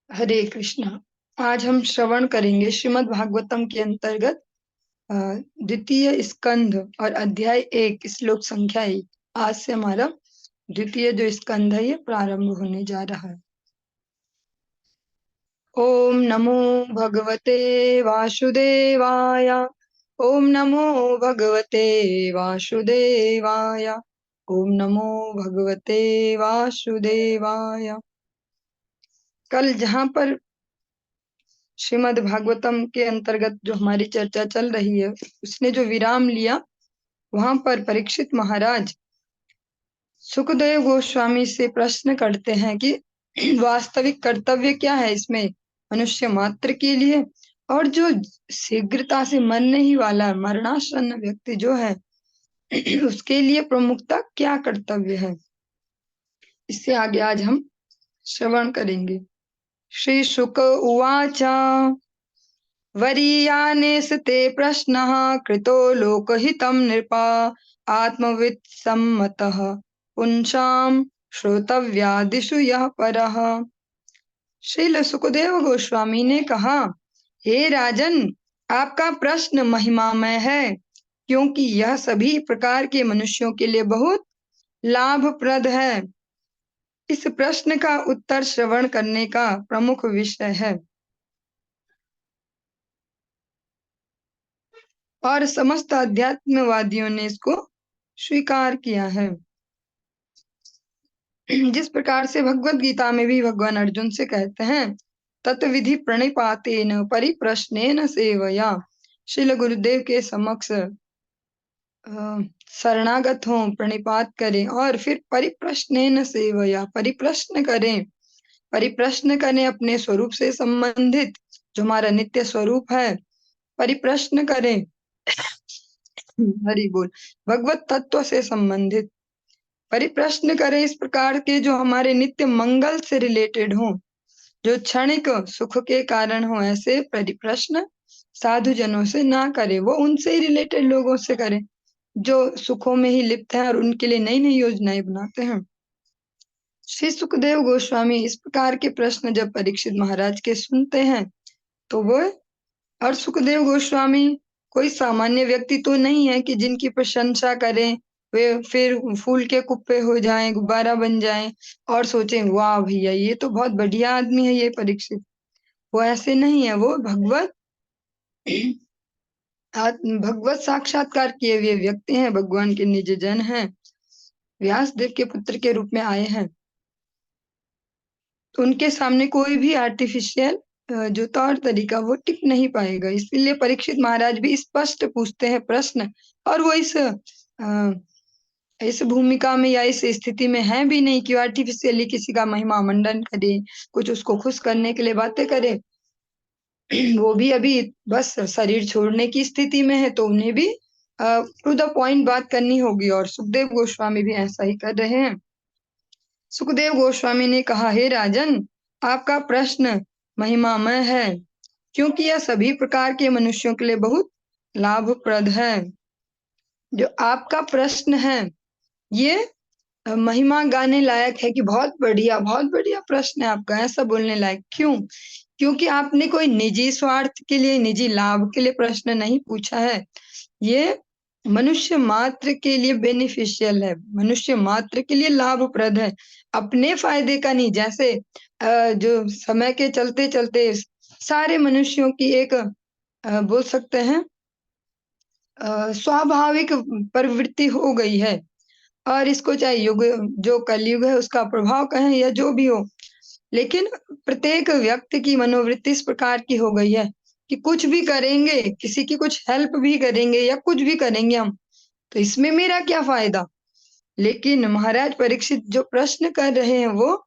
हरे कृष्णा। आज हम श्रवण करेंगे श्रीमद् भागवतम के अंतर्गत अ, द्वितीय स्कंध और अध्याय 1 श्लोक संख्या 1। आज से हमारा द्वितीय जो स्कंध है ये प्रारंभ होने जा रहा है। ओम नमो भगवते वासुदेवाय। ओम नमो भगवते वासुदेवाय। ओम नमो भगवते वासुदेवाय। कल जहाँ पर श्रीमद् भागवतम के अंतर्गत जो हमारी चर्चा चल रही है उसने जो विराम लिया, वहां पर परीक्षित महाराज सुखदेव गोस्वामी से प्रश्न करते हैं कि वास्तविक कर्तव्य क्या है इसमें मनुष्य मात्र के लिए, और जो शीघ्रता से मरने ही वाला मरणासन्न व्यक्ति जो है उसके लिए प्रमुखता क्या कर्तव्य है। इससे आगे आज हम श्रवण करेंगे। श्री शुक उवाच वरीयानेस्ते प्रश्नः कृतो लोकहितं नृपा आत्मवित्सम्मतः पुंसां श्रोतव्यादिषु यः परः। श्रील सुखदेव गोस्वामी ने कहा, हे राजन, आपका प्रश्न महिमामय है, क्योंकि यह सभी प्रकार के मनुष्यों के लिए बहुत लाभप्रद है। इस प्रश्न का उत्तर श्रवण करने का प्रमुख विषय है और समस्त अध्यात्मवादियों ने इसको स्वीकार किया है। जिस प्रकार से भगवत गीता में भी भगवान अर्जुन से कहते हैं, तत्विधि प्रणिपातेन परिप्रश्नेन सेवया। श्रील गुरुदेव के समक्ष शरणागत हों, प्रणिपात करें और फिर परिप्रश्नेन सेवया, परिप्रश्न करें। परिप्रश्न करें अपने स्वरूप से संबंधित, जो हमारा नित्य स्वरूप है, परिप्रश्न करें। हरि बोल। भगवत तत्व से संबंधित परिप्रश्न करें, इस प्रकार के जो हमारे नित्य मंगल से रिलेटेड हो, जो क्षणिक सुख के कारण हो, ऐसे परिप्रश्न साधु जनों से ना करें। वो उनसे ही रिलेटेड लोगों से करें जो सुखों में ही लिप्त हैं और उनके लिए नई नई योजनाएं बनाते हैं। श्री सुखदेव गोस्वामी इस प्रकार के प्रश्न जब परीक्षित महाराज के सुनते हैं तो वो, और सुखदेव गोस्वामी कोई सामान्य व्यक्ति तो नहीं है कि जिनकी प्रशंसा करें वे फिर फूल के कुप्पे हो जाएं, गुब्बारा बन जाएं और सोचें वाह भैया ये तो बहुत बढ़िया आदमी है ये परीक्षित। वो ऐसे नहीं है, वो भगवत साक्षात्कार किए हुए व्यक्ति हैं, भगवान के निज जन हैं, व्यास देव के पुत्र के रूप में आए हैं। तो उनके सामने कोई भी आर्टिफिशियल जो तौर तरीका वो टिक नहीं पाएगा। इसलिए परीक्षित महाराज भी स्पष्ट पूछते हैं प्रश्न, और वो इस भूमिका में या इस स्थिति में है भी नहीं कि आर्टिफिशियली किसी का महिमा मंडन करे, कुछ उसको खुश करने के लिए बातें करे। वो भी अभी बस शरीर छोड़ने की स्थिति में है, तो उन्हें भी टू द पॉइंट बात करनी होगी, और सुखदेव गोस्वामी भी ऐसा ही कर रहे हैं। सुखदेव गोस्वामी ने कहा, हे राजन, आपका प्रश्न महिमामय है, क्योंकि यह सभी प्रकार के मनुष्यों के लिए बहुत लाभप्रद है। जो आपका प्रश्न है ये महिमा गाने लायक है कि बहुत बढ़िया प्रश्न है आपका, ऐसा बोलने लायक। क्यों? क्योंकि आपने कोई निजी स्वार्थ के लिए, निजी लाभ के लिए प्रश्न नहीं पूछा है। ये मनुष्य मात्र के लिए बेनिफिशियल है, मनुष्य मात्र के लिए लाभप्रद है, अपने फायदे का नहीं। जैसे जो समय के चलते चलते सारे मनुष्यों की एक बोल सकते हैं स्वाभाविक प्रवृत्ति हो गई है, और इसको चाहे युग जो कलयुग है उसका प्रभाव कहें या जो भी हो, लेकिन प्रत्येक व्यक्ति की मनोवृत्ति इस प्रकार की हो गई है कि कुछ भी करेंगे, किसी की कुछ हेल्प भी करेंगे या कुछ भी करेंगे हम, तो इसमें मेरा क्या फायदा। लेकिन महाराज परीक्षित जो प्रश्न कर रहे हैं वो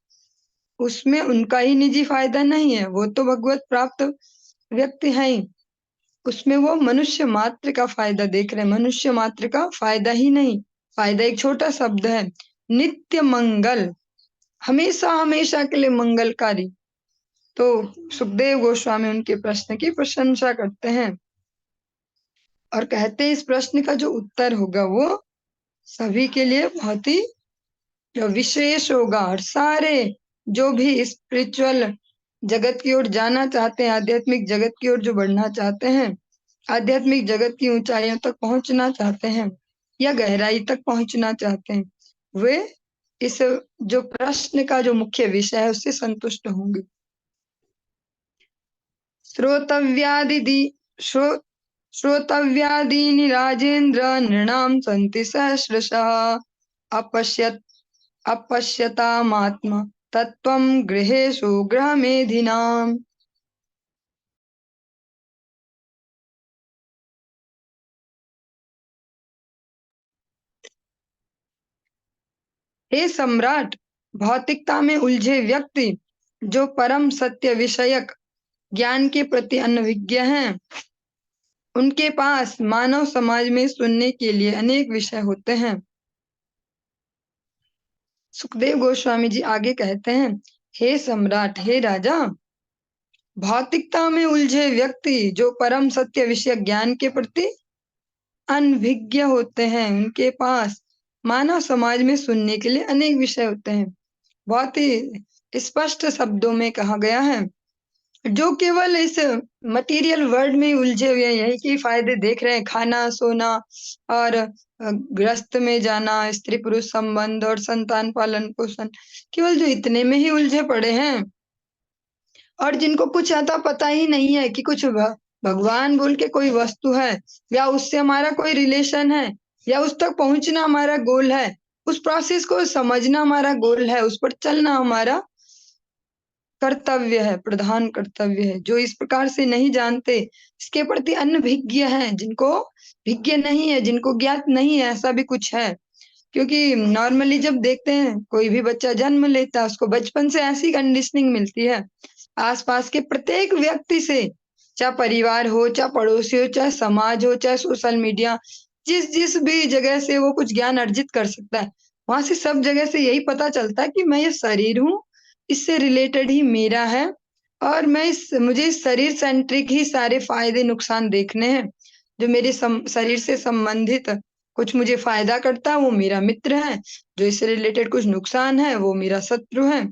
उसमें उनका ही निजी फायदा नहीं है, वो तो भगवत प्राप्त व्यक्ति है ही, उसमें वो मनुष्य मात्र का फायदा देख रहे हैं। मनुष्य मात्र का फायदा ही नहीं, फायदा एक छोटा शब्द है, नित्य मंगल, हमेशा हमेशा के लिए मंगलकारी। तो सुखदेव गोस्वामी उनके प्रश्न की प्रशंसा करते हैं और कहते हैं इस प्रश्न का जो उत्तर होगा वो सभी के लिए बहुत ही विशेष होगा, और सारे जो भी स्पिरिचुअल जगत की ओर जाना चाहते हैं, आध्यात्मिक जगत की ओर जो बढ़ना चाहते हैं, आध्यात्मिक जगत की ऊंचाइयों तक पहुंचना चाहते हैं या गहराई तक पहुंचना चाहते हैं, वे इस जो प्रश्न का जो मुख्य विषय है उससे संतुष्ट होंगे। श्रोतव्यादि श्रो श्रोतव्यादीनि राजेन्द्र नृणां सन्ति सहस्रशः अपश्यत् अपश्यतामात्म तत्त्वं गृहेषु गृहमेधिनाम्। हे सम्राट, भौतिकता में उलझे व्यक्ति जो परम सत्य विषयक ज्ञान के प्रति अनभिज्ञ हैं, उनके पास मानव समाज में सुनने के लिए अनेक विषय होते हैं। सुखदेव गोस्वामी जी आगे कहते हैं, हे सम्राट, हे राजा, भौतिकता में उलझे व्यक्ति जो परम सत्य विषयक ज्ञान के प्रति अनभिज्ञ होते हैं, उनके पास मानव समाज में सुनने के लिए अनेक विषय होते हैं। बहुत ही स्पष्ट शब्दों में कहा गया है, जो केवल इस मटेरियल वर्ल्ड में उलझे हुए हैं, यही के फायदे देख रहे हैं, खाना, सोना और गृहस्थ में जाना, स्त्री पुरुष संबंध और संतान पालन पोषण, केवल जो इतने में ही उलझे पड़े हैं और जिनको कुछ आता पता ही नहीं है कि कुछ भगवान बोल के कोई वस्तु है या उससे हमारा कोई रिलेशन है या उस तक पहुंचना हमारा गोल है, उस प्रोसेस को समझना हमारा गोल है, उस पर चलना हमारा कर्तव्य है, प्रधान कर्तव्य है। जो इस प्रकार से नहीं जानते, इसके प्रति अनभिज्ञ हैं, जिनको भिज्ञ नहीं है, जिनको ज्ञात नहीं है, ऐसा भी कुछ है। क्योंकि नॉर्मली जब देखते हैं कोई भी बच्चा जन्म लेता है, उसको बचपन से ऐसी कंडीशनिंग मिलती है आसपास के प्रत्येक व्यक्ति से, चाहे परिवार हो, चाहे पड़ोसी हो, चाहे समाज हो, चाहे सोशल मीडिया, जिस जिस भी जगह से वो कुछ ज्ञान अर्जित कर सकता है, वहां से सब जगह से यही पता चलता है कि मैं ये शरीर हूँ, इससे रिलेटेड ही मेरा है और मुझे इस शरीर सेंट्रिक ही सारे फायदे नुकसान देखने हैं। जो मेरे शरीर से संबंधित कुछ मुझे फायदा करता है वो मेरा मित्र है, जो इससे रिलेटेड कुछ नुकसान है वो मेरा शत्रु है।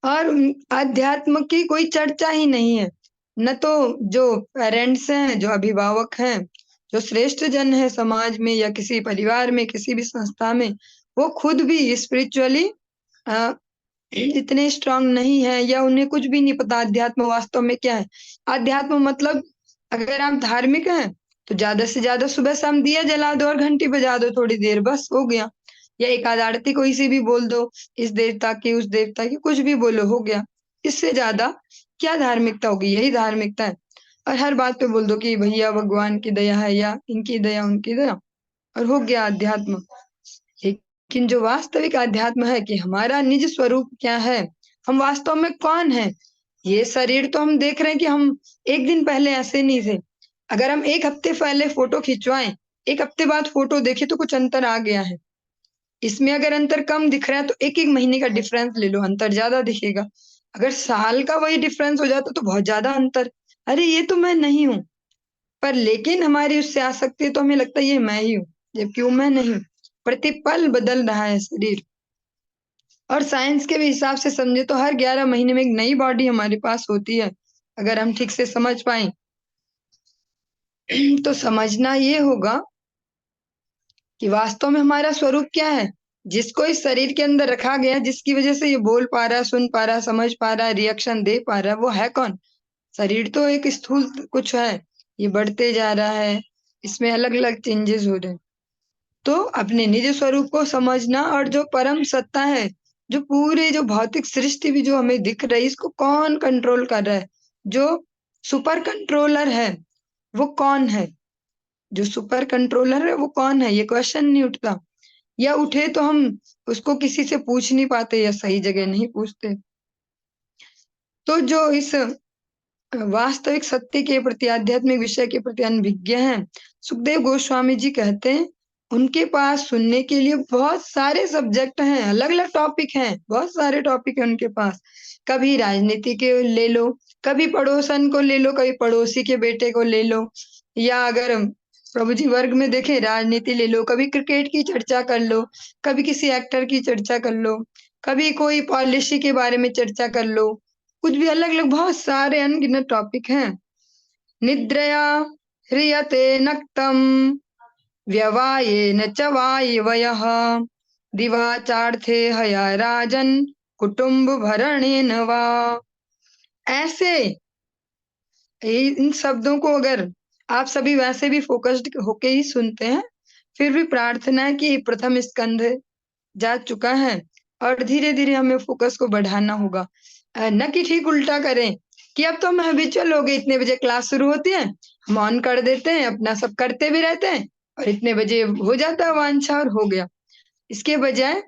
और अध्यात्म की कोई चर्चा ही नहीं है। न तो जो पेरेंट्स हैं, जो अभिभावक हैं, जो श्रेष्ठ जन है समाज में या किसी परिवार में, किसी भी संस्था में, वो खुद भी स्पिरिचुअली इतने स्ट्रांग नहीं है या उन्हें कुछ भी नहीं पता अध्यात्म वास्तव में क्या है। अध्यात्म मतलब अगर आप धार्मिक हैं तो ज्यादा से ज्यादा सुबह शाम दिया जला दो और घंटी बजा दो थोड़ी देर, बस हो गया। या एक आध आरती कोई सी भी बोल दो, इस देवता की उस देवता की, कुछ भी बोलो, हो गया। इससे ज्यादा क्या धार्मिकता होगी? यही धार्मिकता है। और हर बात पे बोल दो कि भैया भगवान की दया है या इनकी दया उनकी दया, और हो गया अध्यात्म। लेकिन जो वास्तविक अध्यात्म है कि हमारा निज स्वरूप क्या है, हम वास्तव में कौन है। ये शरीर तो हम देख रहे हैं कि हम एक दिन पहले ऐसे नहीं थे। अगर हम एक हफ्ते पहले फोटो खिंचवाएं, एक हफ्ते बाद फोटो देखें तो कुछ अंतर आ गया है। इसमें अगर अंतर कम दिख रहा है तो एक एक महीने का डिफरेंस ले लो, अंतर ज्यादा दिखेगा। अगर साल का वही डिफरेंस हो जाता तो बहुत ज्यादा अंतर, अरे ये तो मैं नहीं हूँ। पर लेकिन हमारी उससे आसक्ति है तो हमें लगता है ये मैं ही हूँ, जबकि वो मैं नहीं हूँ। प्रतिपल बदल रहा है शरीर। और साइंस के भी हिसाब से समझे तो हर 11 महीने में एक नई बॉडी हमारे पास होती है, अगर हम ठीक से समझ पाए। तो समझना ये होगा कि वास्तव में हमारा स्वरूप क्या है, जिसको इस शरीर के अंदर रखा गया है, जिसकी वजह से ये बोल पा रहा है, सुन पा रहा है, समझ पा रहा है, रिएक्शन दे पा रहा है, वो है कौन? शरीर तो एक स्थूल कुछ है, ये बढ़ते जा रहा है, इसमें अलग अलग चेंजेस हो रहे हैं। तो अपने निज स्वरूप को समझना, और जो परम सत्ता है, जो पूरे जो भौतिक सृष्टि भी जो हमें दिख रही है, इसको कौन कंट्रोल कर रहा है, जो सुपर कंट्रोलर है वो कौन है? जो सुपर कंट्रोलर है वो कौन है, ये क्वेश्चन नहीं उठता। या उठे तो हम उसको किसी से पूछ नहीं पाते या सही जगह नहीं पूछते। तो जो इस वास्तविक सत्य के प्रति, आध्यात्मिक विषय के प्रति अनभिज्ञ हैं, सुखदेव गोस्वामी जी कहते हैं उनके पास सुनने के लिए बहुत सारे सब्जेक्ट हैं, अलग अलग टॉपिक हैं, बहुत सारे टॉपिक हैं उनके पास। कभी राजनीति के ले लो, कभी पड़ोसन को ले लो, कभी पड़ोसी के बेटे को ले लो, या अगर प्रभु जी वर्ग में देखें राजनीति ले लो, कभी क्रिकेट की चर्चा कर लो, कभी किसी एक्टर की चर्चा कर लो, कभी कोई पॉलिसी के बारे में चर्चा कर लो, कुछ भी अलग अलग बहुत सारे अनगिनत टॉपिक हैं। निद्रया ह्रियते नक्तम व्यवायेन च वायवयः दिवाचार्थे हया राजन कुटुंब भरणेन वा। ऐसे इन शब्दों को अगर आप सभी वैसे भी फोकस्ड होके ही सुनते हैं, फिर भी प्रार्थना है कि प्रथम स्कंध जा चुका है और धीरे धीरे हमें फोकस को बढ़ाना होगा। न कि ठीक उल्टा करें कि अब तो हम हैबिचुअल हो गए, इतने बजे क्लास शुरू होती है, हम ऑन कर देते हैं, अपना सब करते भी रहते हैं और इतने बजे हो जाता है वांछा और हो गया। इसके बजाय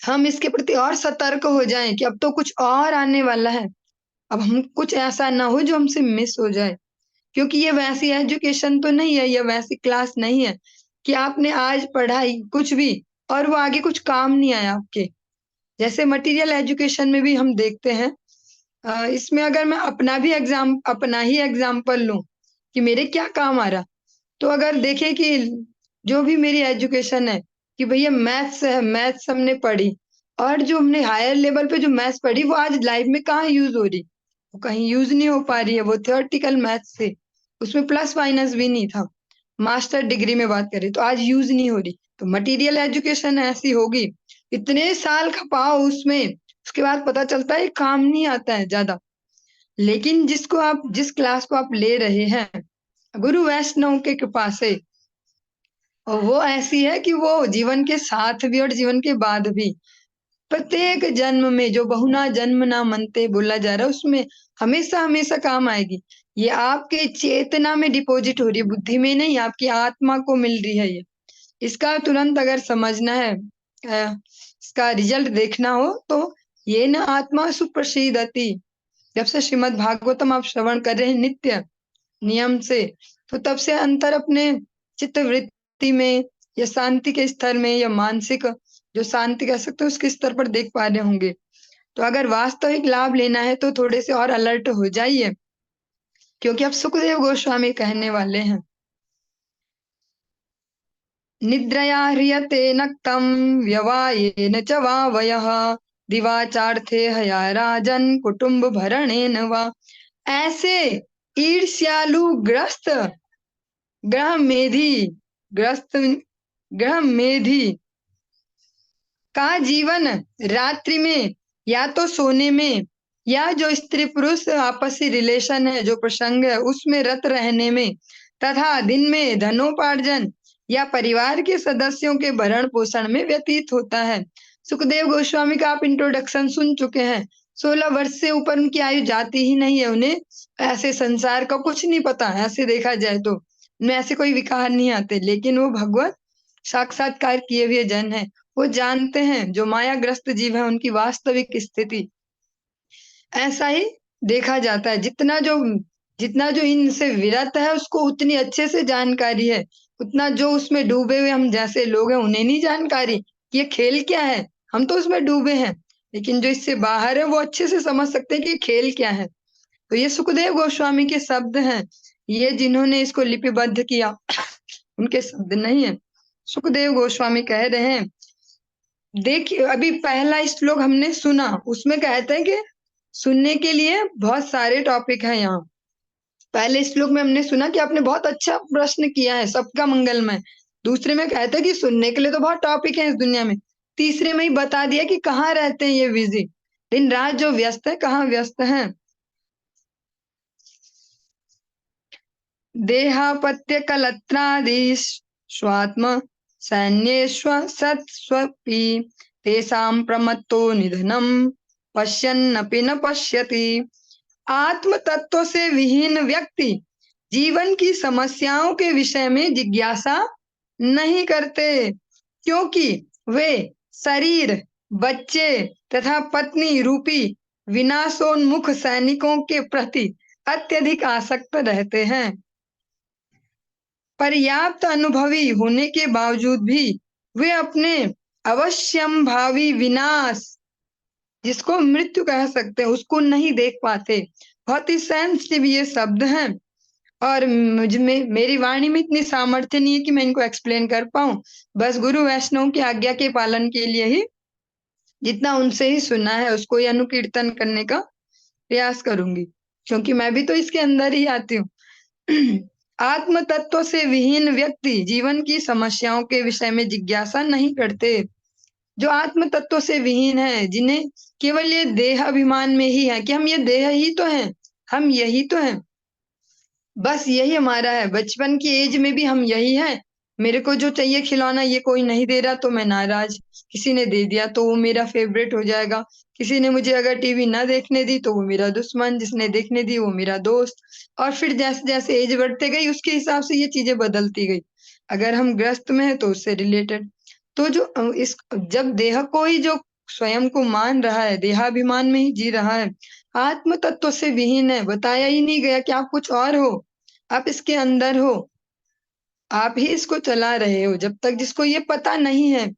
हम इसके प्रति और सतर्क हो जाएं कि अब तो कुछ और आने वाला है, अब हम कुछ ऐसा ना हो जो हमसे मिस हो जाए। क्योंकि ये वैसी एजुकेशन तो नहीं है, ये वैसी क्लास नहीं है कि आपने आज पढ़ाई कुछ भी और वो आगे कुछ काम नहीं आया आपके। जैसे मटेरियल एजुकेशन में भी हम देखते हैं, इसमें अगर मैं अपना ही एग्जाम्पल लूं कि मेरे क्या काम आ रहा, तो अगर देखें कि जो भी मेरी एजुकेशन है कि भैया मैथ्स है, मैथ्स हमने पढ़ी और जो हमने हायर लेवल पे जो मैथ्स पढ़ी वो आज लाइफ में कहाँ यूज हो रही, वो कहीं यूज नहीं हो पा रही है। वो थियोरटिकल मैथ्स थे, उसमें प्लस माइनस भी नहीं था। मास्टर डिग्री में बात करें तो आज यूज नहीं हो रही। तो मटेरियल एजुकेशन ऐसी होगी, इतने साल खपाओ उसमें, उसके बाद पता चलता है काम नहीं आता है ज्यादा। लेकिन जिस क्लास को आप ले रहे हैं गुरु वैष्णव के कृपा से, और वो ऐसी है कि वो जीवन के साथ भी और जीवन के बाद भी प्रत्येक जन्म में जो बहुना जन्म ना मनते बोला जा रहा है उसमें हमेशा हमेशा काम आएगी। ये आपके चेतना में डिपॉजिट हो रही है, बुद्धि में नहीं, आपकी आत्मा को मिल रही है ये। इसका तुरंत अगर समझना है, इसका रिजल्ट देखना हो तो ये न आत्मा सुप्रसीदति, जब से श्रीमद् भागवतम आप श्रवण कर रहे हैं नित्य नियम से, तो तब से अंतर अपने चित्त वृत्ति में या शांति के स्तर में या मानसिक जो शांति कह सकते हो उसके स्तर पर देख पा रहे होंगे। तो अगर वास्तविक लाभ लेना है तो थोड़े से और अलर्ट हो जाइए, क्योंकि अब सुखदेव गोस्वामी कहने वाले हैं, निद्रया ह्रियते नक्तम व्यवायेन च वावयः दिवाचार्थे हया राजन कुटुंब भरणेन वा। ऐसे ईर्ष्यालु ग्रह मेधी ग्रस्त ग्रह मेधी का जीवन रात्रि में या तो सोने में या जो स्त्री पुरुष आपसी रिलेशन है, जो प्रसंग है उसमें रत रहने में, तथा दिन में धनोपार्जन या परिवार के सदस्यों के भरण पोषण में व्यतीत होता है। सुखदेव गोस्वामी का आप इंट्रोडक्शन सुन चुके हैं। 16 वर्ष से ऊपर उनकी आयु जाती ही नहीं है, उन्हें ऐसे संसार का कुछ नहीं पता। ऐसे देखा जाए तो उनमें ऐसे कोई विकार नहीं आते, लेकिन वो भगवत साक्षात्कार किए हुए जन है। वो जानते हैं जो मायाग्रस्त जीव है उनकी वास्तविक स्थिति। ऐसा ही देखा जाता है, जितना जो इनसे विरत है उसको उतनी अच्छे से जानकारी है, उतना जो उसमें डूबे हुए हम जैसे लोग हैं उन्हें नहीं जानकारी कि ये खेल क्या है। हम तो उसमें डूबे हैं, लेकिन जो इससे बाहर है वो अच्छे से समझ सकते हैं कि ये खेल क्या है। तो ये सुखदेव गोस्वामी के शब्द हैं, ये जिन्होंने इसको लिपिबद्ध किया उनके शब्द नहीं है। सुखदेव गोस्वामी कह रहे हैं, देखिए अभी पहला श्लोक हमने सुना, उसमें कहते हैं कि सुनने के लिए बहुत सारे टॉपिक हैं यहाँ। पहले श्लोक में हमने सुना कि आपने बहुत अच्छा प्रश्न किया है, सबका मंगलमय। दूसरे में कहते हैं कि सुनने के लिए तो बहुत टॉपिक है इस दुनिया में। तीसरे में ही बता दिया कि कहाँ रहते हैं ये बिजी, दिन रात जो व्यस्त है, कहाँ व्यस्त हैं। देहापत्य कलत्रादि स्वात्म सैन्येष्व सत्स्वपि तेषां प्रमत्तो निधनम पश्यन्नपि न पश्यति। आत्म तत्व से विहीन व्यक्ति जीवन की समस्याओं के विषय में जिज्ञासा नहीं करते, क्योंकि वे शरीर, बच्चे तथा पत्नी रूपी विनाशोन्मुख सैनिकों के प्रति अत्यधिक आसक्त रहते हैं। पर्याप्त अनुभवी होने के बावजूद भी वे अपने अवश्यंभावी विनाश, जिसको मृत्यु कह सकते हैं, उसको नहीं देख पाते। बहुत ही सेंसिटिव ये शब्द हैं और मुझ में मेरी वाणी में इतनी सामर्थ्य नहीं है कि मैं इनको एक्सप्लेन कर पाऊं। बस गुरु वैष्णव की आज्ञा के पालन के लिए ही जितना उनसे ही सुना है उसको ही अनुकीर्तन करने का प्रयास करूंगी, क्योंकि मैं भी तो इसके अंदर ही आती हूँ। आत्म तत्व से विहीन व्यक्ति जीवन की समस्याओं के विषय में जिज्ञासा नहीं करते। जो आत्म तत्व से विहीन है, जिन्हें केवल ये देह अभिमान में ही है कि हम ये देह ही तो हैं, हम यही तो हैं, बस यही हमारा है। बचपन की एज में भी हम यही है। मेरे को जो चाहिए खिलौना ये कोई नहीं दे रहा तो मैं नाराज, किसी ने दे दिया तो वो मेरा फेवरेट हो जाएगा, किसी ने मुझे अगर टीवी ना देखने दी तो वो मेरा दुश्मन, जिसने देखने दी वो मेरा दोस्त। और फिर जैसे जैसे एज बढ़ते गई उसके हिसाब से ये चीजें बदलती गई। अगर हम ग्रस्त में है तो उससे रिलेटेड। तो जो इस जब देह को ही जो स्वयं को मान रहा है, देहाभिमान में ही जी रहा है, आत्म तत्व से विहीन है, बताया ही नहीं गया कि आप कुछ और हो, आप इसके अंदर हो, आप ही इसको चला रहे हो। जब तक जिसको ये पता नहीं है,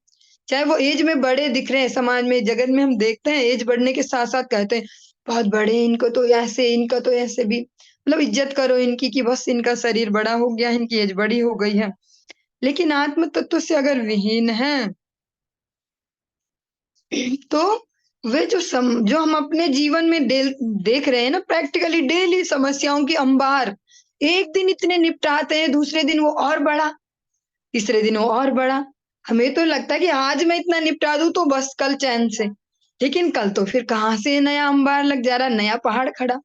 चाहे वो एज में बड़े दिख रहे हैं, समाज में जगत में हम देखते हैं एज बढ़ने के साथ साथ कहते हैं बहुत बड़े, इनको तो ऐसे, इनका तो ऐसे भी, मतलब इज्जत करो इनकी कि बस इनका शरीर बड़ा हो गया, इनकी एज बड़ी हो गई है। लेकिन आत्म तत्व से अगर विहीन है तो वे जो हम अपने जीवन में देख रहे हैं ना, प्रैक्टिकली डेली समस्याओं की अंबार, एक दिन इतने निपटाते हैं, दूसरे दिन वो और बड़ा, तीसरे दिन वो और बड़ा। हमें तो लगता है कि आज मैं इतना निपटा दूं तो बस कल चैन से, लेकिन कल तो फिर कहाँ से नया अंबार लग जा रहा, नया पहाड़ खड़ा,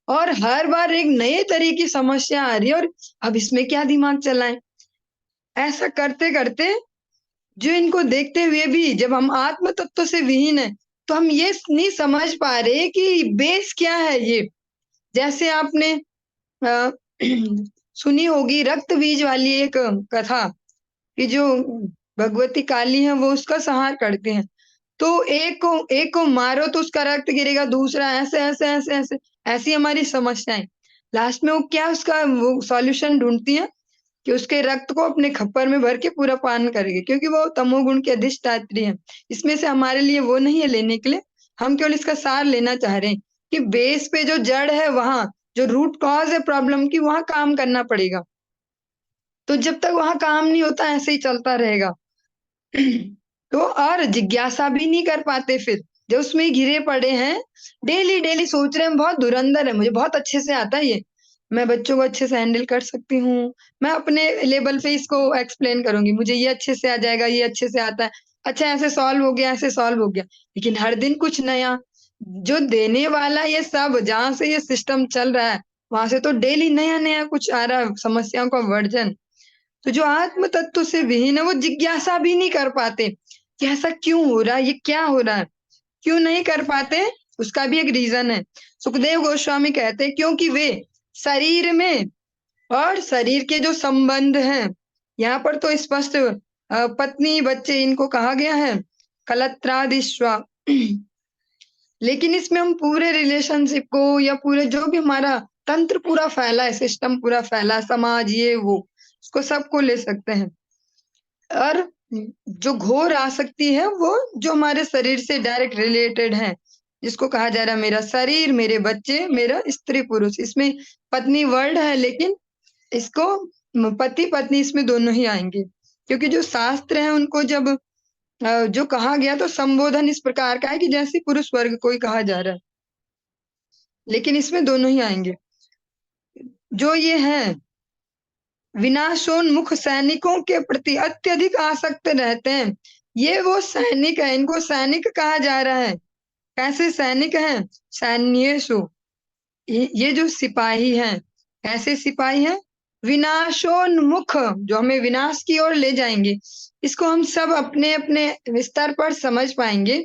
और हर बार एक नए तरह की समस्या आ रही है, और अब इसमें क्या दिमाग चलाएं। ऐसा करते करते जो इनको देखते हुए भी जब हम आत्म तत्व से विहीन है तो हम ये नहीं समझ पा रहे कि बेस क्या है ये। जैसे आपने अ, सुनी होगी रक्त बीज वाली एक कथा, कि जो भगवती काली है वो उसका संहार करते हैं, तो एक को मारो तो उसका रक्त गिरेगा, दूसरा ऐसे ऐसे ऐसे ऐसे, ऐसी हमारी समस्याएं। लास्ट में वो क्या उसका वो सॉल्यूशन ढूंढती है कि उसके रक्त को अपने खप्पर में भर के पूरा पान करेंगे, क्योंकि वो तमोगुण की अधिष्ठात्री है। इसमें से हमारे लिए वो नहीं है लेने के लिए, हम केवल इसका सार लेना चाह रहे हैं कि बेस पे जो जड़ है, वहां जो रूट कॉज है प्रॉब्लम की, वहां काम करना पड़ेगा। तो जब तक वहां काम नहीं होता ऐसे ही चलता रहेगा। तो और जिज्ञासा भी नहीं कर पाते फिर, जो उसमें ही घिरे पड़े हैं, डेली डेली सोच रहे हैं हम बहुत धुरंधर है, मुझे बहुत अच्छे से आता है ये, मैं बच्चों को अच्छे से हैंडल कर सकती हूँ, मैं अपने लेवल पे इसको एक्सप्लेन करूंगी, मुझे ये अच्छे से आ जाएगा, ये अच्छे से आता है, अच्छा ऐसे सॉल्व हो गया, ऐसे सॉल्व हो गया। लेकिन हर दिन कुछ नया, जो देने वाला ये सब, जहां से ये सिस्टम चल रहा है वहां से तो डेली नया नया कुछ आ रहा है, समस्याओं का वर्जन। तो जो आत्म तत्व से विहीन है वो जिज्ञासा भी नहीं कर पाते कि ऐसा क्यों हो रहा है, ये क्या हो रहा है, क्यों नहीं कर पाते। उसका भी एक रीजन है। सुखदेव गोस्वामी कहते हैं क्योंकि वे शरीर में और शरीर के जो संबंध हैं, यहाँ पर तो स्पष्ट पत्नी बच्चे इनको कहा गया है, कलत्रादिश्वा। लेकिन इसमें हम पूरे रिलेशनशिप को या पूरे जो भी हमारा तंत्र पूरा फैला है, सिस्टम पूरा फैला है, समाज ये वो, उसको सबको ले सकते हैं। और जो घोर आसक्ति है वो जो हमारे शरीर से डायरेक्ट रिलेटेड है, जिसको कहा जा रहा है मेरा शरीर, मेरे बच्चे, मेरा स्त्री पुरुष, इसमें पत्नी वर्ड है, लेकिन इसको पति पत्नी इसमें दोनों ही आएंगे, क्योंकि जो शास्त्र है उनको जब जो कहा गया तो संबोधन इस प्रकार का है कि जैसे पुरुष वर्ग को ही कहा जा रहा है, लेकिन इसमें दोनों ही आएंगे। जो ये है विनाशोन्मुख सैनिकों के प्रति अत्यधिक आसक्त रहते हैं, ये वो सैनिक है, इनको सैनिक कहा जा रहा है। कैसे सैनिक हैं? सैन्येषु, ये जो सिपाही हैं, ऐसे सिपाही हैं विनाशोन्मुख, जो हमें विनाश की ओर ले जाएंगे। इसको हम सब अपने अपने स्तर पर समझ पाएंगे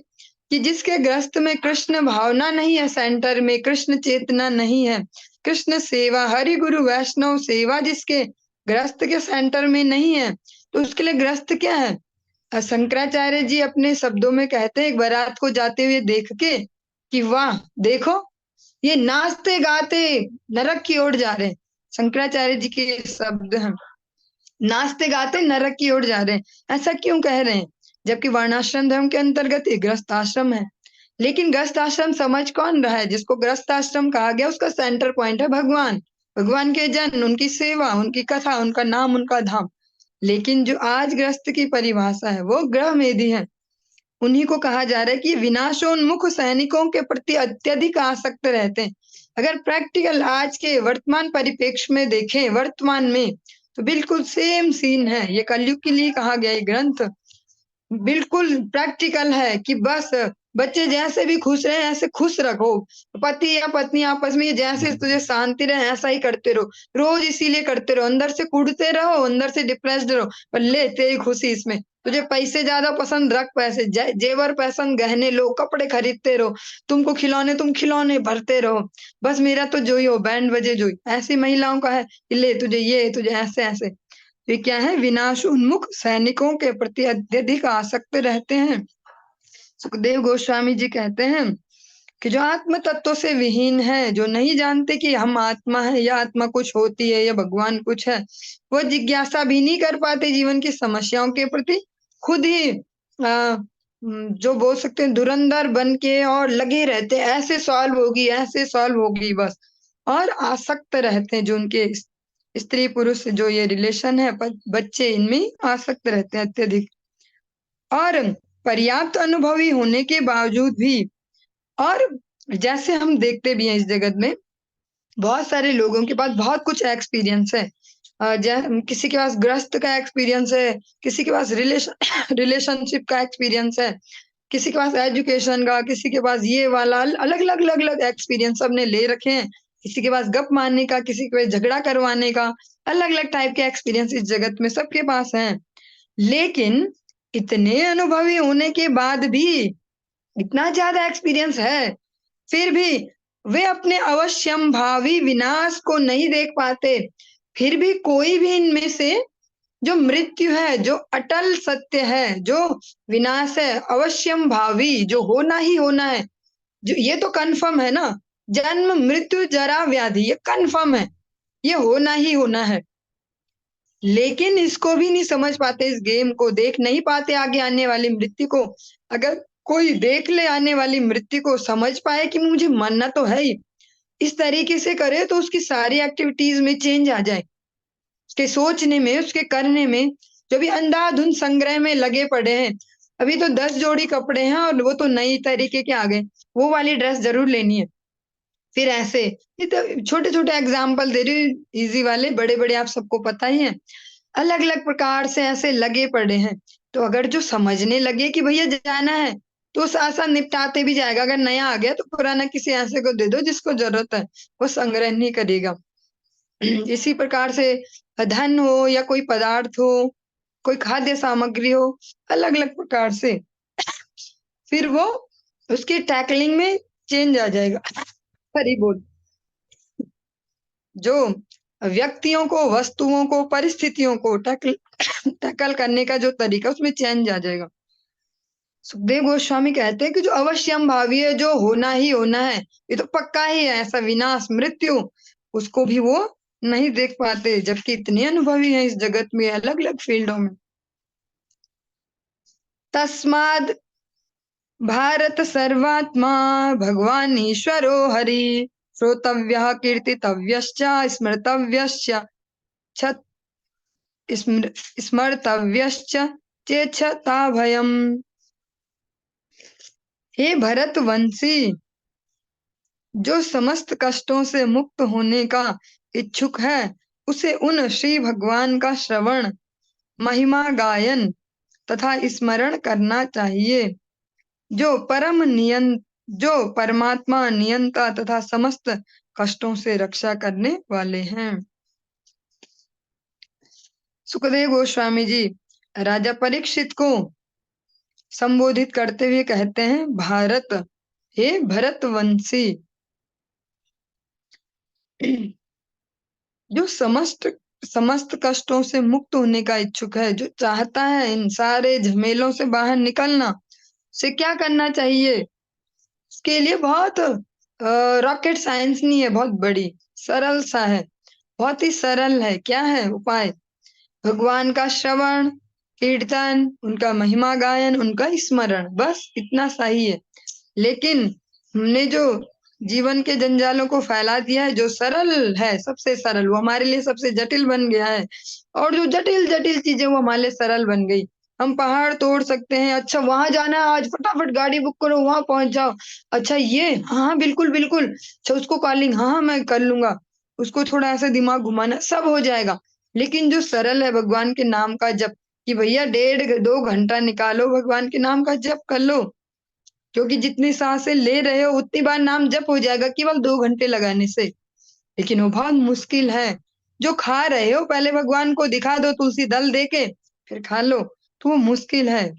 कि जिसके ग्रस्त में कृष्ण भावना नहीं है, सेंटर में कृष्ण चेतना नहीं है, कृष्ण सेवा, हरि गुरु वैष्णव सेवा जिसके ग्रस्त के सेंटर में नहीं है, तो उसके लिए ग्रस्त क्या है? शंकराचार्य जी अपने शब्दों में कहते हैं एक बारात को जाते हुए देख के कि वाह देखो, ये नाचते गाते नरक की ओर जा रहे हैं। शंकराचार्य जी के शब्द हैं, नाचते गाते नरक की ओर जा रहे हैं। ऐसा क्यों कह रहे हैं? जबकि वर्णाश्रम धर्म के अंतर्गत ये ग्रस्त आश्रम है। लेकिन ग्रस्त आश्रम समझ कौन रहा है? जिसको ग्रस्त आश्रम कहा गया उसका सेंटर पॉइंट है भगवान, भगवान के जन, उनकी सेवा, उनकी कथा, उनका नाम, उनका धाम। लेकिन जो आज ग्रस्त की परिभाषा है वो ग्रह मेधी है। उन्हीं को कहा जा रहा है कि ये विनाशोन्मुख सैनिकों के प्रति अत्यधिक आसक्त रहते हैं। अगर प्रैक्टिकल आज के वर्तमान परिप्रेक्ष्य में देखें, वर्तमान में, तो बिल्कुल सेम सीन है। ये कलयुग के लिए कहा गया ये ग्रंथ बिल्कुल प्रैक्टिकल है कि बस बच्चे जैसे भी खुश रहे ऐसे खुश रखो। पति या पत्नी आपस में जैसे तुझे शांति रहे ऐसा ही करते रहो, रोज इसीलिए करते रहो। अंदर से कूदते रहो, अंदर से डिप्रेस्ड रहो, पर ले तेरी खुशी इसमें। तुझे पैसे ज्यादा पसंद, रख पैसे, जेवर पसंद, गहने लो, कपड़े खरीदते रहो, तुमको खिलौने, तुम खिलौने भरते रहो, बस मेरा तो जो ही हो, बैंड बजे जो ही। ऐसी महिलाओं का है कि ले तुझे ये, तुझे ऐसे ऐसे। ये क्या है? विनाश उन्मुख सैनिकों के प्रति अत्यधिक आसक्त रहते हैं। सुखदेव गोस्वामी जी कहते हैं कि जो आत्म तत्व से विहीन है, जो नहीं जानते कि हम आत्मा है या आत्मा कुछ होती है या भगवान कुछ है, वो जिज्ञासा भी नहीं कर पाते जीवन की समस्याओं के प्रति। खुद ही जो बोल सकते हैं धुरंधर बन के और लगे रहते हैं, ऐसे सॉल्व होगी, ऐसे सॉल्व होगी बस। और आसक्त रहते हैं, जो उनके स्त्री पुरुष से जो ये रिलेशन है, बच्चे, इनमें आसक्त रहते हैं अत्यधिक। और पर्याप्त अनुभवी होने के बावजूद भी, और जैसे हम देखते भी हैं इस जगत में बहुत सारे लोगों के पास बहुत कुछ एक्सपीरियंस है। किसी के पास ग्रस्त का एक्सपीरियंस है, किसी के पास रिलेशनशिप का एक्सपीरियंस है, किसी के पास एजुकेशन का, किसी के पास ये वाला, अलग अलग अलग अलग एक्सपीरियंस सबने ले रखे हैं। किसी के पास गप मारने का, किसी के पास झगड़ा करवाने का, अलग अलग टाइप के एक्सपीरियंस इस जगत में सबके पास हैं। लेकिन इतने अनुभवी होने के बाद भी, इतना ज्यादा एक्सपीरियंस है, फिर भी वे अपने अवश्यंभावी विनाश को नहीं देख पाते। फिर भी कोई भी इनमें से जो मृत्यु है, जो अटल सत्य है, जो विनाश है, अवश्यंभावी, जो होना ही होना है, जो ये तो कन्फर्म है ना, जन्म मृत्यु जरा व्याधि, ये कन्फर्म है, ये होना ही होना है। लेकिन इसको भी नहीं समझ पाते, इस गेम को देख नहीं पाते, आगे आने वाली मृत्यु को। अगर कोई देख ले आने वाली मृत्यु को, समझ पाए कि मुझे मरना तो है ही, इस तरीके से करे तो उसकी सारी एक्टिविटीज में चेंज आ जाए, उसके सोचने में, उसके करने में। जो भी अंधाधुंध संग्रह में लगे पड़े हैं, अभी तो 10 जोड़ी कपड़े हैं और वो तो नई तरीके के आ गए, वो वाली ड्रेस जरूर लेनी है। फिर ऐसे, ये तो छोटे छोटे एग्जाम्पल दे रही हूँ, इजी वाले, बड़े बड़े आप सबको पता ही है। अलग अलग प्रकार से ऐसे लगे पड़े हैं। तो अगर जो समझने लगे कि भैया जाना है, तो उस आशा निपटाते भी जाएगा। अगर नया आ गया तो पुराना किसी ऐसे को दे दो जिसको जरूरत है, वो संग्रह नहीं करेगा। इसी प्रकार से धन हो या कोई पदार्थ हो, कोई खाद्य सामग्री हो, अलग अलग प्रकार से फिर वो उसकी टैकलिंग में चेंज आ जाएगा। हरी बोल। जो व्यक्तियों को, वस्तुओं को, परिस्थितियों को टैकल करने का जो तरीका, उसमें चेंज आ जाएगा। सुखदेव गोस्वामी कहते हैं कि जो अवश्यंभावी है, जो होना ही होना है, ये तो पक्का ही है, ऐसा विनाश, मृत्यु, उसको भी वो नहीं देख पाते, जबकि इतने अनुभवी हैं इस जगत में, अलग अलग फील्डों में। तस्माद भारत सर्वात्मा भगवान ईश्वरो हरि, श्रोतव्यः कीर्तितव्यश्च स्मर्तव्यश्च स्मर्तव्यश्च चेच्छता भयम्। हे भरत वंशी, जो समस्त कष्टों से मुक्त होने का इच्छुक है, उसे उन श्री भगवान का श्रवण, महिमा गायन तथा स्मरण करना चाहिए, जो जो परमात्मा, नियंता तथा समस्त कष्टों से रक्षा करने वाले हैं। सुखदेव गोस्वामी जी राजा परीक्षित को संबोधित करते हुए कहते हैं, भारत, हे भरतवंशी, जो समस्त कष्टों से मुक्त होने का इच्छुक है, जो चाहता है इन सारे झमेलों से बाहर निकलना, उसे क्या करना चाहिए? इसके लिए बहुत रॉकेट साइंस नहीं है, बहुत बड़ी, सरल सा है, बहुत ही सरल है। क्या है उपाय? भगवान का श्रवण, कीर्तन, उनका महिमा गायन, उनका स्मरण, बस इतना सा ही है। लेकिन हमने जो जीवन के जंजालों को फैला दिया है, जो सरल है, सबसे सरल, वो हमारे लिए सबसे जटिल बन गया है, और जो जटिल जटिल चीजें वो हमारे लिए सरल बन गई। हम पहाड़ तोड़ सकते हैं, अच्छा वहां जाना है आज फटाफट गाड़ी बुक करो वहां पहुंच जाओ, अच्छा ये हाँ बिल्कुल बिल्कुल, अच्छा उसको कॉलिंग हाँ हाँ मैं कर लूंगा, उसको थोड़ा ऐसा दिमाग घुमाना सब हो जाएगा। लेकिन जो सरल है भगवान के नाम का जप, कि भैया 1.5-2 घंटा निकालो भगवान के नाम का जप कर लो, क्योंकि जितनी सांसें ले रहे हो उतनी बार नाम जप हो जाएगा केवल 2 घंटे लगाने से। लेकिन वो बहुत मुश्किल है। जो खा रहे हो पहले भगवान को दिखा दो तुलसी दल दे के, फिर खा लो, तो वो मुश्किल है,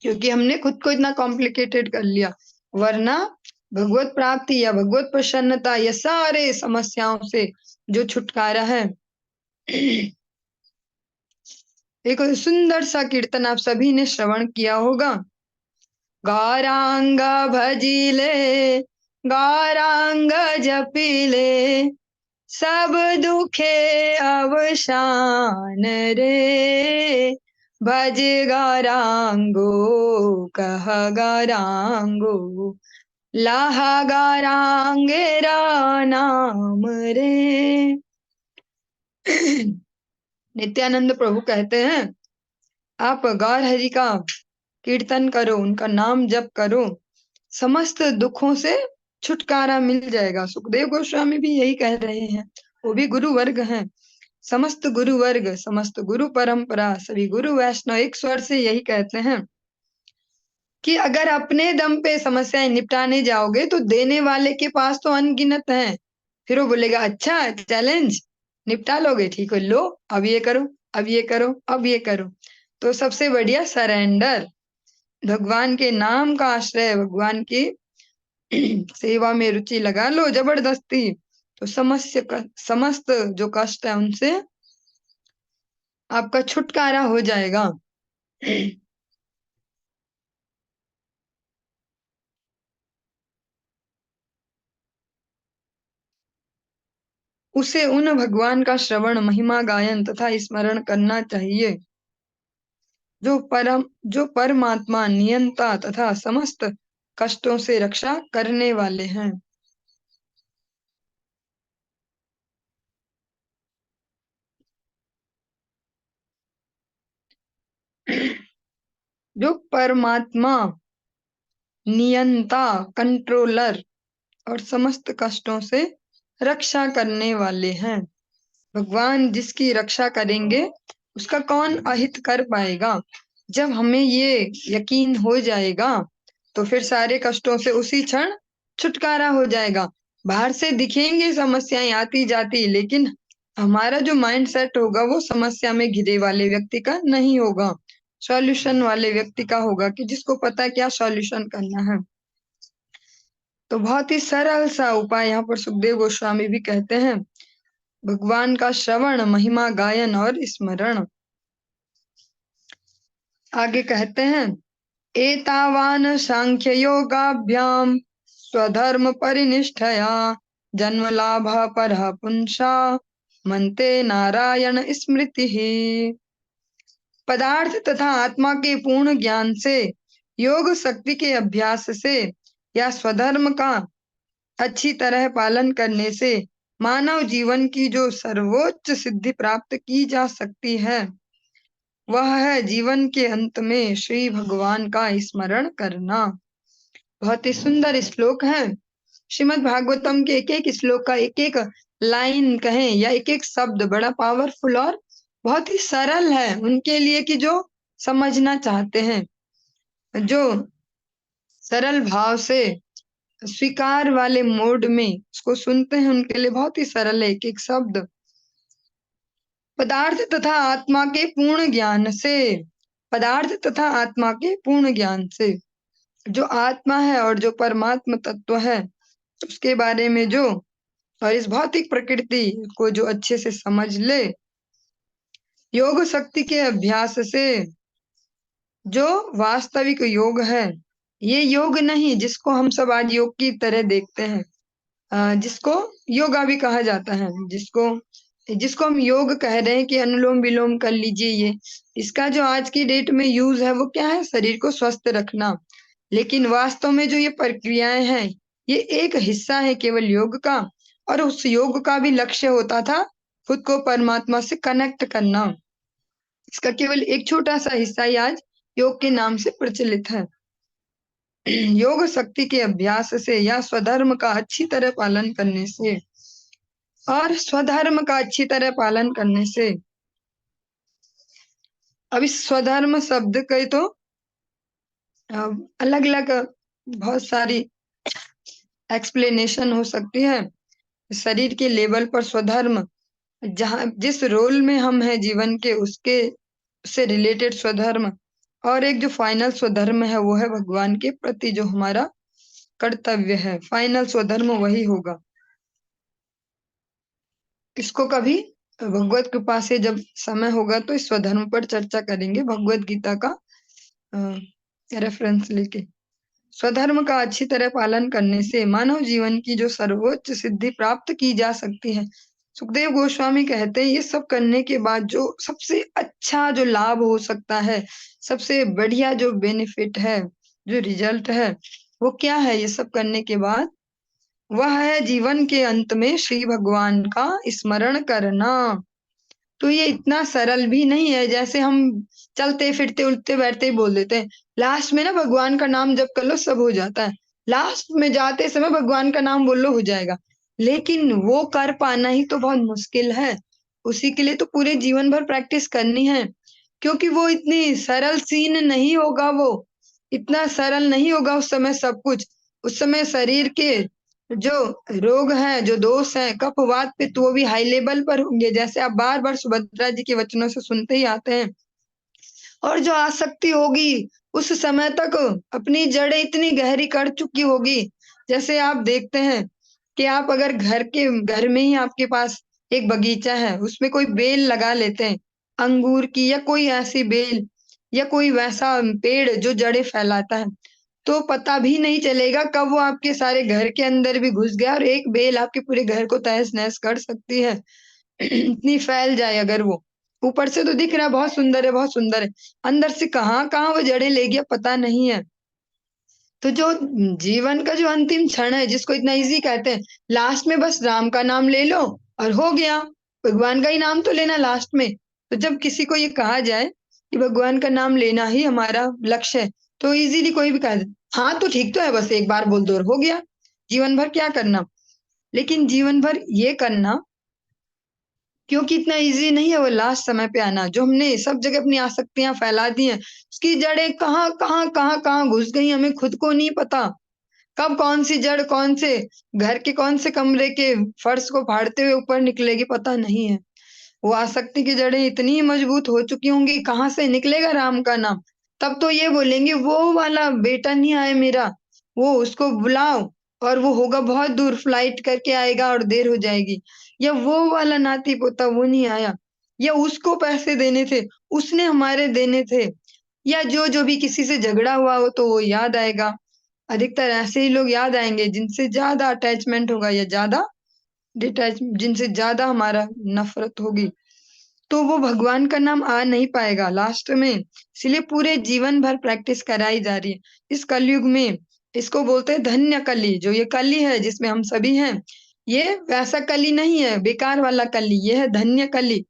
क्योंकि हमने खुद को इतना कॉम्प्लिकेटेड कर लिया। वरना भगवत प्राप्ति या भगवत प्रसन्नता या सारे समस्याओं से जो छुटकारा है एक सुंदर सा कीर्तन आप सभी ने श्रवण किया होगा। गौरांग भजिले गौरांग जपिले सब दुखे अवसान रे, भज गौरांगो कह गौरांगो लाह गौरांगेरा नाम रे। नित्यानंद प्रभु कहते हैं आप गौर हरि का कीर्तन करो, उनका नाम जप करो, समस्त दुखों से छुटकारा मिल जाएगा। सुखदेव गोस्वामी भी यही कह रहे हैं, वो भी गुरु वर्ग हैं। समस्त गुरु वर्ग, समस्त गुरु परंपरा, सभी गुरु वैष्णव एक स्वर से यही कहते हैं कि अगर अपने दम पे समस्याएं निपटाने जाओगे तो देने वाले के पास तो अनगिनत है। फिर वो बोलेगा अच्छा चैलेंज निपटा लोगे, ठीक है लो अब ये करो, अब ये करो, अब ये करो। तो सबसे बढ़िया सरेंडर, भगवान के नाम का आश्रय, भगवान की सेवा में रुचि लगा लो जबरदस्ती, तो समस्त जो कष्ट है उनसे आपका छुटकारा हो जाएगा। उसे उन भगवान का श्रवण महिमा गायन तथा स्मरण करना चाहिए जो परमात्मा नियंता तथा समस्त कष्टों से रक्षा करने वाले हैं। जो परमात्मा नियंता कंट्रोलर और समस्त कष्टों से रक्षा करने वाले हैं। भगवान जिसकी रक्षा करेंगे उसका कौन अहित कर पाएगा। जब हमें ये यकीन हो जाएगा तो फिर सारे कष्टों से उसी क्षण छुटकारा हो जाएगा। बाहर से दिखेंगे समस्याएं आती जाती, लेकिन हमारा जो माइंड सेट होगा वो समस्या में घिरे वाले व्यक्ति का नहीं होगा, सॉल्यूशन वाले व्यक्ति का होगा, कि जिसको पता है क्या सॉल्यूशन करना है। तो बहुत ही सरल सा उपाय यहाँ पर सुखदेव गोस्वामी भी कहते हैं, भगवान का श्रवण महिमा गायन और स्मरण। आगे कहते हैं एतावान सांख्य योगाभ्याम स्वधर्म परिनिष्ठया जन्म लाभ पर पुंसा मनते नारायण स्मृति। पदार्थ तथा आत्मा के पूर्ण ज्ञान से, योग शक्ति के अभ्यास से या स्वधर्म का अच्छी तरह पालन करने से मानव जीवन की जो सर्वोच्च सिद्धि प्राप्त की जा सकती है वह है जीवन के अंत में श्री भगवान का स्मरण करना। बहुत ही सुंदर श्लोक है। श्रीमद् भागवतम के एक एक श्लोक का एक एक लाइन कहें या एक एक शब्द बड़ा पावरफुल और बहुत ही सरल है उनके लिए कि जो समझना चाहते हैं, जो सरल भाव से स्वीकार वाले मोड में उसको सुनते हैं, उनके लिए बहुत ही सरल है एक एक शब्द। पदार्थ तथा आत्मा के पूर्ण ज्ञान से, पदार्थ तथा आत्मा के पूर्ण ज्ञान से, जो आत्मा है और जो परमात्म तत्व है उसके बारे में जो, और इस भौतिक प्रकृति को जो अच्छे से समझ ले, योग शक्ति के अभ्यास से, जो वास्तविक योग है, ये योग नहीं जिसको हम सब आज योग की तरह देखते हैं, जिसको योगा भी कहा जाता है, जिसको जिसको हम योग कह रहे हैं कि अनुलोम विलोम कर लीजिए, ये इसका जो आज की डेट में यूज है वो क्या है, शरीर को स्वस्थ रखना। लेकिन वास्तव में जो ये प्रक्रियाएं हैं ये एक हिस्सा है केवल योग का, और उस योग का भी लक्ष्य होता था खुद को परमात्मा से कनेक्ट करना। इसका केवल एक छोटा सा हिस्सा ही आज योग के नाम से प्रचलित है। योग शक्ति के अभ्यास से या स्वधर्म का अच्छी तरह पालन करने से अब इस स्वधर्म शब्द के तो अलग अलग बहुत सारी एक्सप्लेनेशन हो सकती है। शरीर के लेवल पर स्वधर्म, जहाँ जिस रोल में हम हैं जीवन के, उसके से रिलेटेड स्वधर्म, और एक जो फाइनल स्वधर्म है वो है भगवान के प्रति जो हमारा कर्तव्य है। फाइनल स्वधर्म वही होगा। इसको कभी भगवत कृपा से जब समय होगा तो इस स्वधर्म पर चर्चा करेंगे, भगवत गीता का रेफरेंस लेके। स्वधर्म का अच्छी तरह पालन करने से मानव जीवन की जो सर्वोच्च सिद्धि प्राप्त की जा सकती है। सुखदेव गोस्वामी कहते हैं ये सब करने के बाद जो सबसे अच्छा जो लाभ हो सकता है, सबसे बढ़िया जो बेनिफिट है, जो रिजल्ट है, वो क्या है? ये सब करने के बाद वह है जीवन के अंत में श्री भगवान का स्मरण करना। तो ये इतना सरल भी नहीं है जैसे हम चलते फिरते उठते बैठते ही बोल देते हैं। लास्ट में ना भगवान का नाम जप कर लो सब हो जाता है, लास्ट में जाते समय भगवान का नाम बोल लो हो जाएगा। लेकिन वो कर पाना ही तो बहुत मुश्किल है। उसी के लिए तो पूरे जीवन भर प्रैक्टिस करनी है, क्योंकि वो इतनी सरल सीन नहीं होगा, वो इतना सरल नहीं होगा उस समय सब कुछ। उस समय शरीर के जो रोग है, जो दोष है, कफ वात पित्त, वो भी हाई लेवल पर होंगे, जैसे आप बार बार सुभद्रा जी के वचनों से सुनते ही आते हैं। और जो आसक्ति होगी उस समय तक अपनी जड़ें इतनी गहरी कर चुकी होगी। जैसे आप देखते हैं कि आप अगर घर में ही आपके पास एक बगीचा है, उसमें कोई बेल लगा लेते हैं अंगूर की, या कोई ऐसी बेल या कोई वैसा पेड़ जो जड़ें फैलाता है, तो पता भी नहीं चलेगा कब वो आपके सारे घर के अंदर भी घुस गया और एक बेल आपके पूरे घर को तहस नहस कर सकती है। इतनी फैल जाए अगर वो। ऊपर से तो दिख रहा है बहुत सुंदर है, बहुत सुंदर है, अंदर से कहाँ कहाँ वो जड़ें ले गया पता नहीं है। तो जो जीवन का जो अंतिम क्षण है, जिसको इतना इजी कहते हैं, लास्ट में बस राम का नाम ले लो और हो गया। भगवान का ही नाम तो लेना लास्ट में। तो जब किसी को ये कहा जाए कि भगवान का नाम लेना ही हमारा लक्ष्य है, तो इजीली कोई भी कह दे हाँ तो ठीक तो है, बस एक बार बोल दो और हो गया। जीवन भर क्या करना? लेकिन जीवन भर ये करना, क्योंकि इतना इजी नहीं है वो लास्ट समय पे आना। जो हमने सब जगह अपनी आसक्तियां फैला दी हैं, उसकी जड़ें कहाँ कहाँ कहाँ कहाँ घुस गई हमें खुद को नहीं पता। कब कौन सी जड़ कौन से घर के कौन से कमरे के फर्श को फाड़ते हुए ऊपर निकलेगी पता नहीं है। वो आसक्ति की जड़ें इतनी मजबूत हो चुकी होंगी, कहाँ से निकलेगा राम का नाम? तब तो ये बोलेंगे वो वाला बेटा नहीं आया मेरा, वो उसको बुलाओ, और वो होगा बहुत दूर, फ्लाइट करके आएगा और देर हो जाएगी। या वो वाला नाती पोता वो नहीं आया, या उसको पैसे देने थे, उसने हमारे देने थे, या जो जो भी किसी से झगड़ा हुआ हो तो वो याद आएगा। अधिकतर ऐसे ही लोग याद आएंगे जिनसे ज्यादा अटैचमेंट होगा, या ज्यादा डिटैच, जिनसे ज्यादा हमारा नफरत होगी। तो वो भगवान का नाम आ नहीं पाएगा लास्ट में। इसलिए पूरे जीवन भर प्रैक्टिस कराई जा रही है इस कलयुग में। इसको बोलते हैं धन्य कली। जो ये कली है जिसमें हम सभी हैं, ये वैसा कली नहीं है बेकार वाला कली, ये है धन्य कली।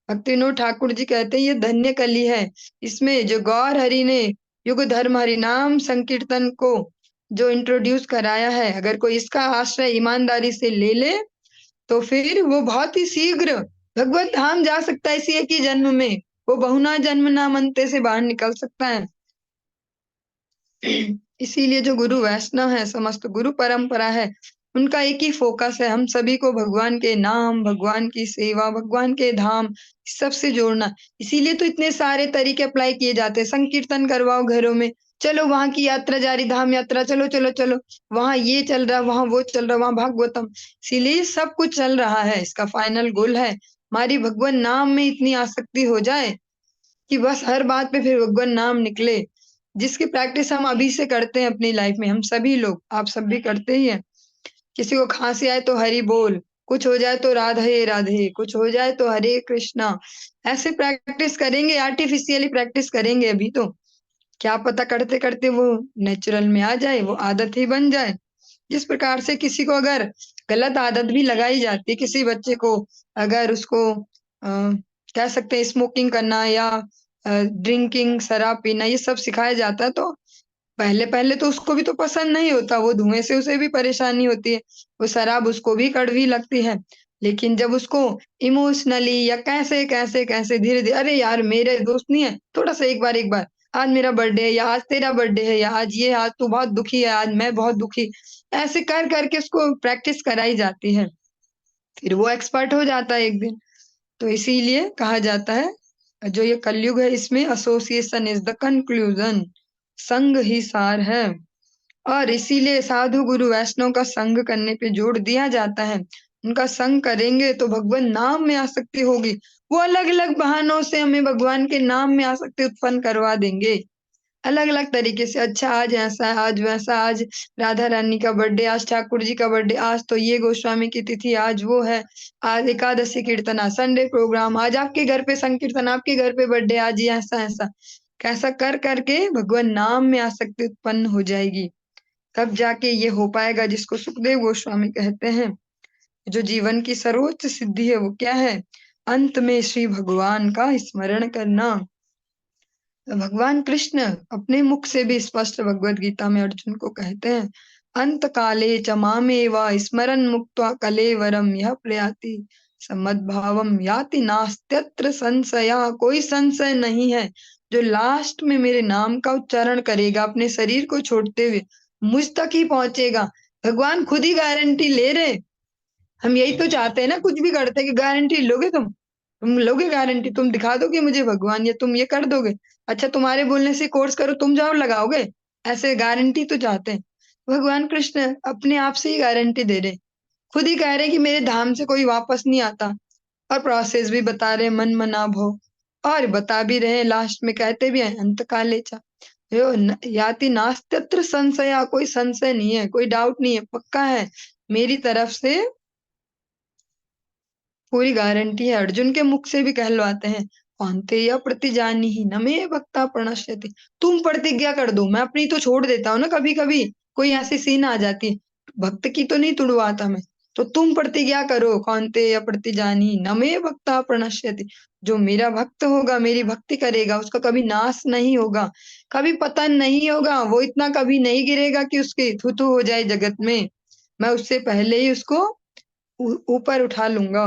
भक्ति विनोद ठाकुर जी कहते हैं ये धन्य कली है। इसमें जो गौर हरि ने युग धर्म हरि नाम संकीर्तन को जो इंट्रोड्यूस कराया है, अगर कोई इसका आश्रय ईमानदारी से ले ले तो फिर वो बहुत ही शीघ्र भगवत धाम जा सकता है इसी एक ही जन्म में। वो बहुना जन्म ना मनते से बाहर निकल सकता है। इसीलिए जो गुरु वैष्णव है, समस्त गुरु परंपरा है, उनका एक ही फोकस है हम सभी को भगवान के नाम, भगवान की सेवा, भगवान के धाम सबसे जोड़ना। इसीलिए तो इतने सारे तरीके अप्लाई किए जाते हैं। संकीर्तन करवाओ घरों में, चलो वहां की यात्रा जारी, धाम यात्रा, चलो चलो चलो, वहां ये चल रहा, वहां वो चल रहा, वहां भागवतम। इसीलिए सब कुछ चल रहा है। इसका फाइनल गोल है हमारी भगवान नाम में इतनी आसक्ति हो जाए कि बस हर बात पे फिर भगवान नाम निकले, जिसकी प्रैक्टिस हम अभी से करते हैं अपनी लाइफ में। हम सभी लोग, आप सब भी करते ही हैं। किसी को खांसी आए तो हरि बोल, कुछ हो जाए तो राधे राधे, कुछ हो जाए तो हरे कृष्णा। ऐसे प्रैक्टिस करेंगे, आर्टिफिशियली प्रैक्टिस करेंगे अभी तो, क्या पता करते करते वो नेचुरल में आ जाए, वो आदत ही बन जाए। जिस प्रकार से किसी को अगर गलत आदत भी लगाई जाती है, किसी बच्चे को अगर उसको कह सकते हैं स्मोकिंग करना या ड्रिंकिंग, शराब पीना, ये सब सिखाया जाता है। तो पहले पहले तो उसको भी तो पसंद नहीं होता, वो धुएं से उसे भी परेशानी होती है, वो शराब उसको भी कड़वी लगती है। लेकिन जब उसको इमोशनली या कैसे कैसे कैसे धीरे धीरे, अरे यार मेरे दोस्त नहीं है, थोड़ा सा एक बार, आज मेरा बर्थडे है या आज तेरा बर्थडे है या आज ये, आज तू बहुत दुखी है, आज मैं बहुत दुखी, ऐसे कर करके उसको प्रैक्टिस कराई जाती है, फिर वो एक्सपर्ट हो जाता है एक दिन। तो इसीलिए कहा जाता है, जो ये कलयुग है इसमें एसोसिएशन इज द कंक्लूजन, संग ही सार है। और इसीलिए साधु गुरु वैष्णव का संग करने पे जोर दिया जाता है। उनका संग करेंगे तो भगवान नाम में आसक्ति होगी, वो अलग अलग बहानों से हमें भगवान के नाम में आसक्ति उत्पन्न करवा देंगे, अलग अलग तरीके से। अच्छा आज ऐसा है, आज वैसा, आज राधा रानी का बर्थडे, आज ठाकुर जी का बर्थडे, आज तो ये गोस्वामी की तिथि, आज वो है, आज एकादशी कीर्तन, आज संडे प्रोग्राम, आज आपके घर पे संकीर्तन, आपके घर पे बर्थडे, आज ये ऐसा ऐसा, कैसा कर करके भगवान नाम में आसक्ति उत्पन्न हो जाएगी, तब जाके ये हो पाएगा जिसको सुखदेव गोस्वामी कहते हैं। जो जीवन की सर्वोच्च सिद्धि है वो क्या है? अंत में श्री भगवान का स्मरण करना। भगवान कृष्ण अपने मुख से भी स्पष्ट भगवत गीता में अर्जुन को कहते हैं, अंत काले च मामेव स्मरन् मुक्त्वा कलेवरम यह प्रयाति समद्भावम याति नास्त्यत्र संशया, कोई संशय नहीं है, जो लास्ट में मेरे नाम का उच्चारण करेगा अपने शरीर को छोड़ते हुए मुझ तक ही पहुंचेगा। भगवान खुद ही गारंटी ले रहे। हम यही तो चाहते हैं ना, कुछ भी करते हैं कि गारंटी लोगे तुम लोगे गारंटी, तुम दिखा दोगे मुझे भगवान, या तुम ये कर दोगे, अच्छा तुम्हारे बोलने से कोर्स करो, तुम जाओ लगाओगे, ऐसे गारंटी तो चाहते हैं। भगवान कृष्ण अपने आप से ही गारंटी दे रहे, खुद ही कह रहे कि मेरे धाम से कोई वापस नहीं आता, और प्रोसेस भी बता रहे मन मना भो, और बता भी रहे, लास्ट में कहते भी हैं अंत काले चा याति नास्त्यत्र संशया, कोई संशय नहीं है, कोई डाउट नहीं है, पक्का है, मेरी तरफ से पूरी गारंटी है। अर्जुन के मुख से भी कहलवाते हैं, कौन्तेय प्रतिजानीहि न मे भक्ता प्रणश्यति, तुम प्रतिज्ञा कर दो, मैं अपनी तो छोड़ देता हूँ ना, कभी कभी कोई ऐसी सीन आ जाती है, भक्त की तो नहीं तुड़वाता मैं, तो तुम प्रतिज्ञा करो, कौन्तेय प्रतिजानीहि न मे भक्ता प्रणश्यति, जो मेरा भक्त होगा, मेरी भक्ति करेगा, उसका कभी नाश नहीं होगा, कभी पतन नहीं होगा, वो इतना कभी नहीं गिरेगा कि उसकी थू हो जाए जगत में, मैं उससे पहले ही उसको ऊपर उठा लूंगा।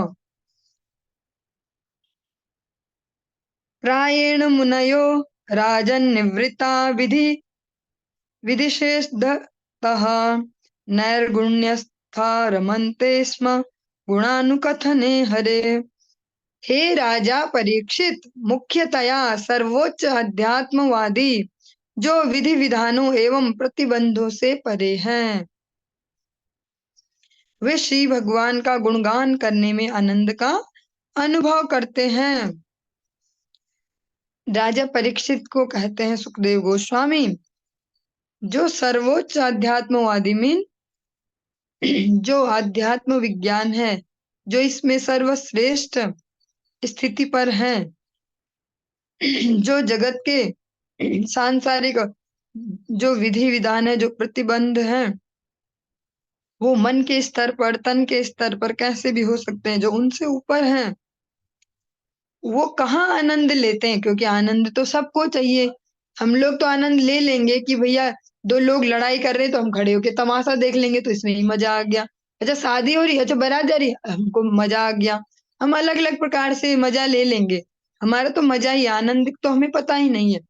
प्रायेण मुनयो राजन्निवृत्ता विधिशेषतः नैर्गुण्यस्था रमन्ते स्म गुणानुकथने हरे। हे राजा परीक्षित, मुख्यतया सर्वोच्च अध्यात्मवादी जो विधि विधानों एवं प्रतिबंधों से परे हैं, वे श्री भगवान का गुणगान करने में आनंद का अनुभव करते हैं। राजा परीक्षित को कहते हैं सुखदेव गोस्वामी, जो सर्वोच्च अध्यात्मवादी मीन जो अध्यात्म विज्ञान है, जो इसमें सर्वश्रेष्ठ स्थिति पर है, जो जगत के सांसारिक जो विधि विधान है, जो प्रतिबंध है, वो मन के स्तर पर, तन के स्तर पर कैसे भी हो सकते हैं, जो उनसे ऊपर हैं, वो कहाँ आनंद लेते हैं, क्योंकि आनंद तो सबको चाहिए। हम लोग तो आनंद ले लेंगे कि भैया दो लोग लड़ाई कर रहे हैं तो हम खड़े होके तमाशा देख लेंगे, तो इसमें ही मजा आ गया। अच्छा शादी हो रही है, अच्छा बारात जा रही है, हमको मजा आ गया, हम अलग अलग प्रकार से मजा ले लेंगे, हमारा तो मजा ही, आनंद तो हमें पता ही नहीं है।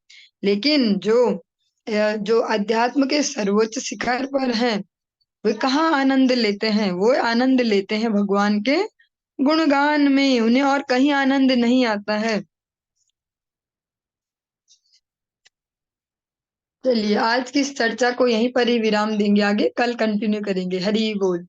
लेकिन जो अध्यात्म के सर्वोच्च शिखर पर है, वे कहाँ आनंद लेते हैं, वो आनंद लेते हैं भगवान के गुणगान में, उन्हें और कहीं आनंद नहीं आता है। चलिए आज की इस चर्चा को यहीं पर ही विराम देंगे, आगे कल कंटिन्यू करेंगे। हरि बोल।